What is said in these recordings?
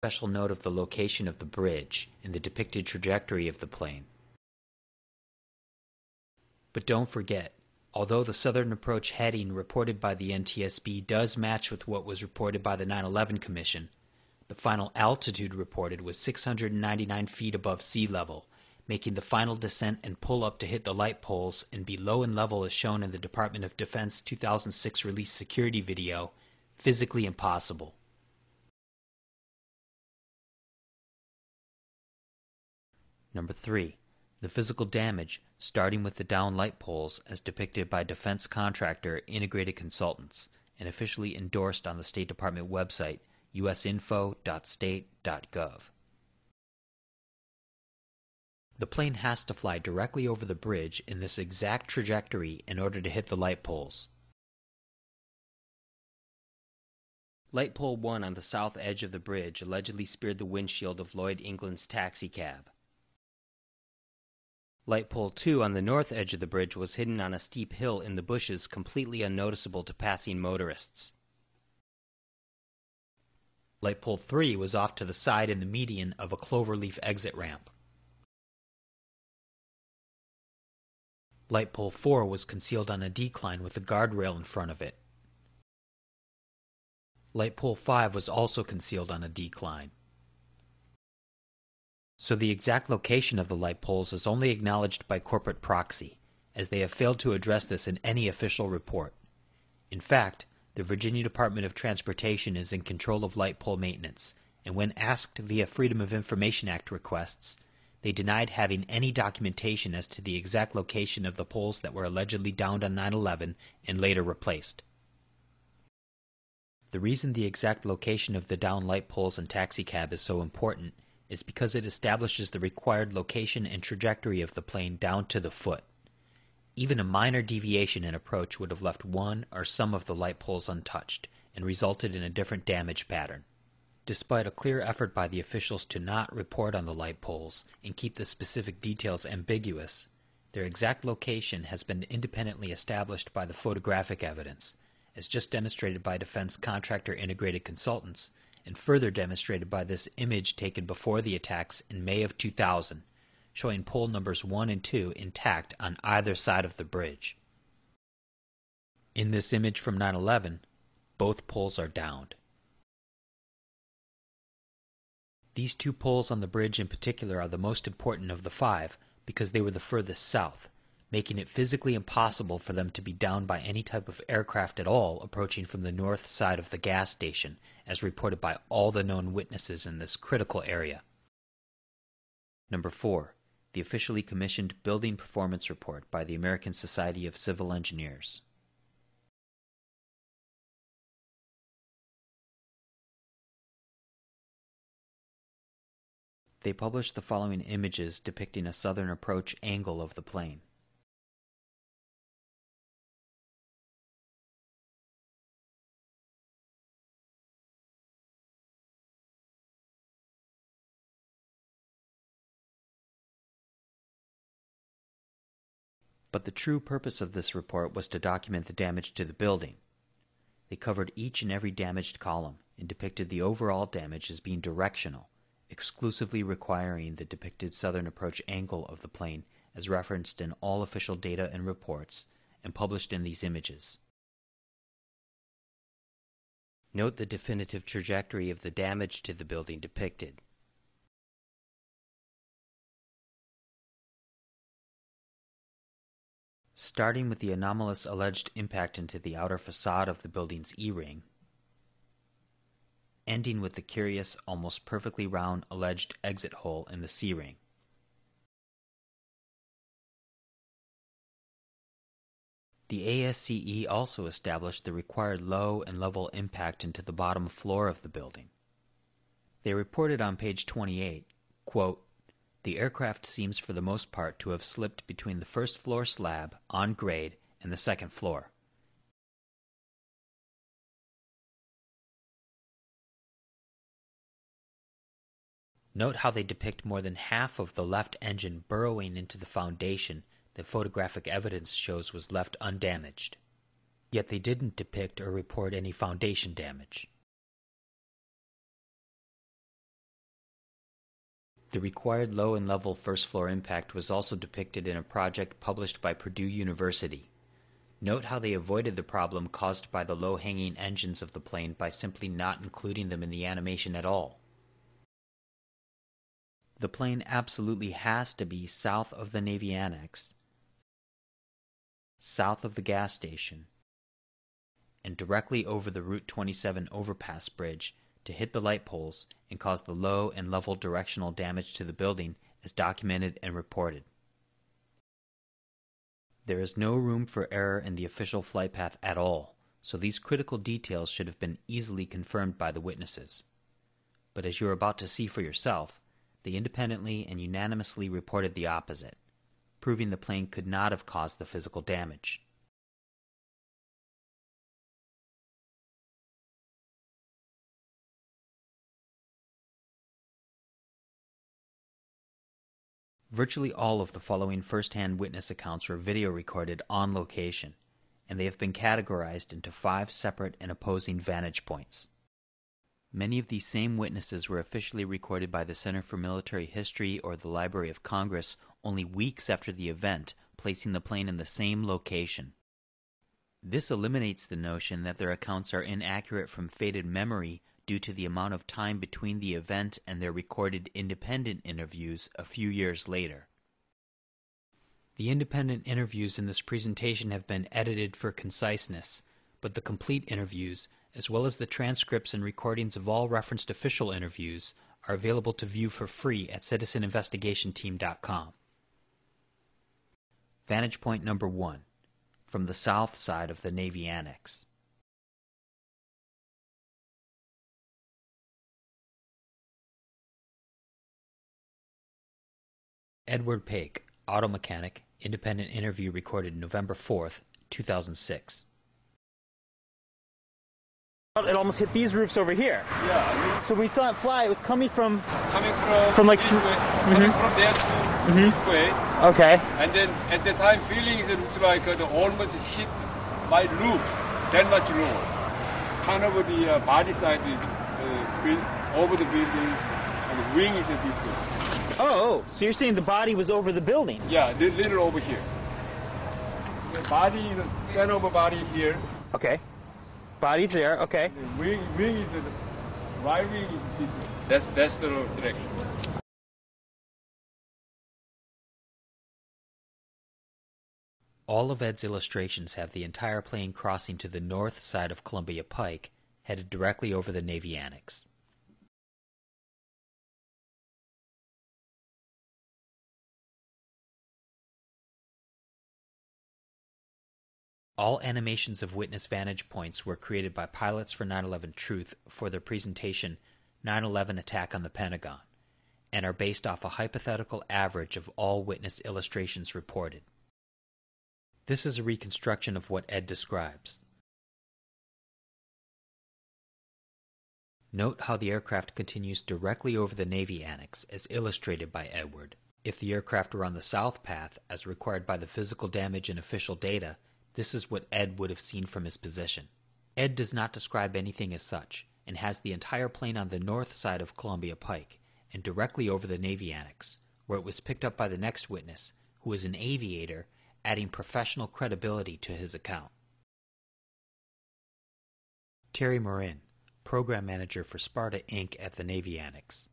Special note of the location of the bridge and the depicted trajectory of the plane. But don't forget, although the Southern Approach heading reported by the NTSB does match with what was reported by the 9/11 Commission, the final altitude reported was 699 feet above sea level, making the final descent and pull-up to hit the light poles and be low in level as shown in the Department of Defense 2006 release security video physically impossible. Number 3. The physical damage, starting with the down light poles as depicted by defense contractor Integrated Consultants and officially endorsed on the State Department website usinfo.state.gov. The plane has to fly directly over the bridge in this exact trajectory in order to hit the light poles. Light pole 1 on the south edge of the bridge allegedly speared the windshield of Lloyd England's taxicab. Light pole 2 on the north edge of the bridge was hidden on a steep hill in the bushes, completely unnoticeable to passing motorists. Light pole 3 was off to the side in the median of a cloverleaf exit ramp. Light pole 4 was concealed on a decline with a guardrail in front of it. Light pole 5 was also concealed on a decline. So the exact location of the light poles is only acknowledged by corporate proxy, as they have failed to address this in any official report. In fact, the Virginia Department of Transportation is in control of light pole maintenance, and when asked via Freedom of Information Act requests, they denied having any documentation as to the exact location of the poles that were allegedly downed on 9/11 and later replaced. The reason the exact location of the downed light poles and taxicab is so important is because it establishes the required location and trajectory of the plane down to the foot. Even a minor deviation in approach would have left one or some of the light poles untouched and resulted in a different damage pattern. Despite a clear effort by the officials to not report on the light poles and keep the specific details ambiguous, their exact location has been independently established by the photographic evidence, as just demonstrated by defense contractor Integrated Consultants, and further demonstrated by this image taken before the attacks in May of 2000, showing pole numbers 1 and 2 intact on either side of the bridge. In this image from 9/11, both poles are downed. These 2 poles on the bridge in particular are the most important of the 5 because they were the furthest south, making it physically impossible for them to be downed by any type of aircraft at all approaching from the north side of the gas station, as reported by all the known witnesses in this critical area. Number 4. The officially commissioned Building Performance Report by the American Society of Civil Engineers. They published the following images depicting a southern approach angle of the plane. But the true purpose of this report was to document the damage to the building. They covered each and every damaged column and depicted the overall damage as being directional, exclusively requiring the depicted southern approach angle of the plane as referenced in all official data and reports and published in these images. Note the definitive trajectory of the damage to the building depicted. Starting with the anomalous alleged impact into the outer facade of the building's E-ring, ending with the curious, almost perfectly round alleged exit hole in the C-ring. The ASCE also established the required low and level impact into the bottom floor of the building. They reported on page 28, quote, "The aircraft seems for the most part to have slipped between the first floor slab, on grade, and the second floor." Note how they depict more than half of the left engine burrowing into the foundation that photographic evidence shows was left undamaged. Yet they didn't depict or report any foundation damage. The required low and level first floor impact was also depicted in a project published by Purdue University. Note how they avoided the problem caused by the low-hanging engines of the plane by simply not including them in the animation at all. The plane absolutely has to be south of the Navy Annex, south of the gas station, and directly over the Route 27 overpass bridge to hit the light poles and cause the low and level directional damage to the building as documented and reported. There is no room for error in the official flight path at all, so these critical details should have been easily confirmed by the witnesses. But as you are about to see for yourself, they independently and unanimously reported the opposite, proving the plane could not have caused the physical damage. Virtually all of the following first-hand witness accounts were video recorded on location, and they have been categorized into 5 separate and opposing vantage points. Many of these same witnesses were officially recorded by the Center for Military History or the Library of Congress only weeks after the event, placing the plane in the same location. This eliminates the notion that their accounts are inaccurate from faded memory due to the amount of time between the event and their recorded independent interviews a few years later. The independent interviews in this presentation have been edited for conciseness, but the complete interviews, as well as the transcripts and recordings of all referenced official interviews, are available to view for free at citizeninvestigationteam.com. Vantage point number 1, from the south side of the Navy Annex. Edward Paik, auto mechanic, independent interview recorded November 4th, 2006. It almost hit these roofs over here. Yeah. So when we saw it fly, it was coming from like this way, coming from there to this way. Okay. And then at the time, feeling it looks like it almost hit my roof, that much lower. Kind of the body side over the building, and the wing is this way. Oh, so you're saying the body was over the building? Yeah, little over here. The body is stand over body here. Okay. Body's there, okay. The wing is the right wing is this way. That's the direction. All of Ed's illustrations have the entire plane crossing to the north side of Columbia Pike, headed directly over the Navy Annex. All animations of witness vantage points were created by pilots for 9/11 Truth for their presentation 9/11 Attack on the Pentagon, and are based off a hypothetical average of all witness illustrations reported. This is a reconstruction of what Ed describes. Note how the aircraft continues directly over the Navy Annex as illustrated by Edward. If the aircraft were on the south path, as required by the physical damage and official data, this is what Ed would have seen from his position. Ed does not describe anything as such, and has the entire plane on the north side of Columbia Pike, and directly over the Navy Annex, where it was picked up by the next witness, who is an aviator, adding professional credibility to his account. Terry Morin, Program Manager for Sparta Inc. at the Navy Annex.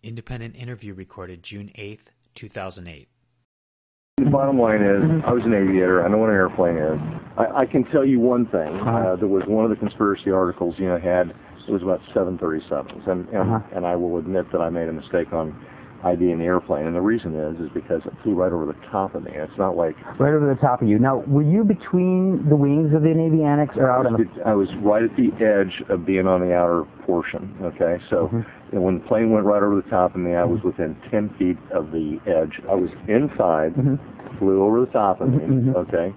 Independent interview recorded June 8th, 2008. The bottom line is, I was an aviator. I know what an airplane is. I can tell you one thing. There was one of the conspiracy articles, had, it was about 737s. And I will admit that I made a mistake on ID in the airplane. And the reason is because it flew right over the top of me. It's not like... Right over the top of you. Now, were you between the wings of the Navy Annex or out on the... I was right at the edge of being on the outer portion, okay? So when the plane went right over the top of me, I was within 10 feet of the edge. I was inside, flew over the top of me, okay?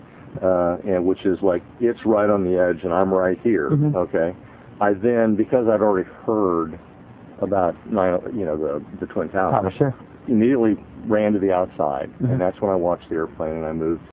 And which is like, it's right on the edge and I'm right here, okay? I then, because I'd already heard about the Twin Towers, sure. immediately ran to the outside, and that's when I watched the airplane and I moved